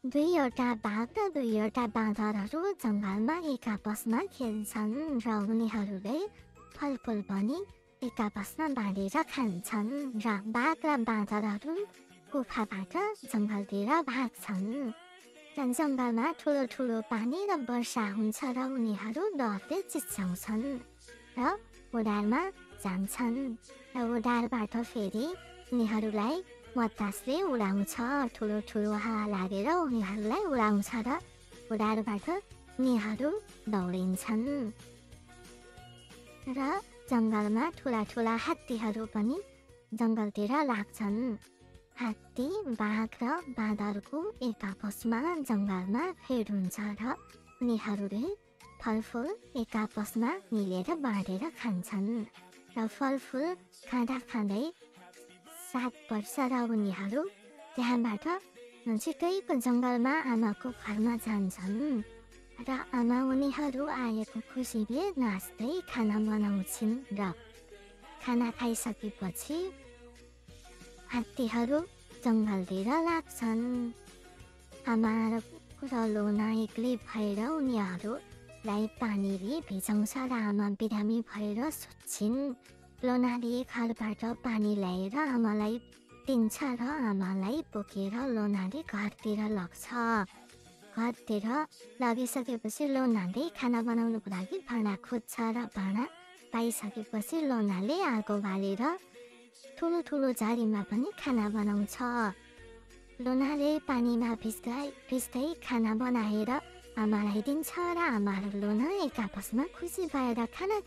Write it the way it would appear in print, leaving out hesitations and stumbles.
दुईवटा बाघ र दुईवटा बाँदरहरू जङ्गलमा एक आपसमा खेल्छन् र उनीहरूले फलफुल पनि एक आपसमा बाँडेर खान्छन् र बाघ र बाँदरहरू गुफाबाट जङ्गलतिर भाग्छन् र जङ्गलमा ठुलो ठुलो पानी र वर्षा हुन्छ र उनीहरू डरले चिच्याउँछन् र उडारमा जान्छन् र उडारबाट फेरि उनीहरूलाई बतासले उडाउँछ। ठुलो ठुलो हावा लागेर उनीहरूलाई उडाउँछ र उडारबाट उनीहरू दौडिन्छन् र जङ्गलमा ठुला ठुला हात्तीहरू पनि जङ्गलतिर लाग्छन्। हात्ती बाघ र बाँदरको एक आपसमा जङ्गलमा भेट हुन्छ र उनीहरूले फलफुल एक आपसमा मिलेर बाँडेर खान्छन् र फलफुल खाँदा खाँदै 7 वर्ष र उनीहरू त्यहाँबाट नजिकैको जङ्गलमा आमाको घरमा जान्छन् र आमा उनीहरू आएको खुसीले नाच्दै खाना बनाउँछिन् र खाना खाइसकेपछि हात्तीहरू जङ्गलतिर लाग्छन्। आमा र लोना एक्लै भएर उनीहरूलाई पानीले भिजाउँछ र आमा बिरामी भएर सुत्छिन्। लोनाले घरबाट पानी ल्याएर आमालाई दिन्छ र आमालाई बोकेर लोनाले घरतिर लग्छ। घरतिर लगिसकेपछि लोनाले खाना बनाउनुको लागि भाँडा खोज्छ र भाँडा पाइसकेपछि लोनाले आगो बालेर ठुलो ठुलो झाडीमा पनि खाना बनाउँछ। लोनाले पानीमा भिज्दै खाना बनाएर आमालाई दिन्छ र आमा र लोना एक आपसमा खुसी भएर खाना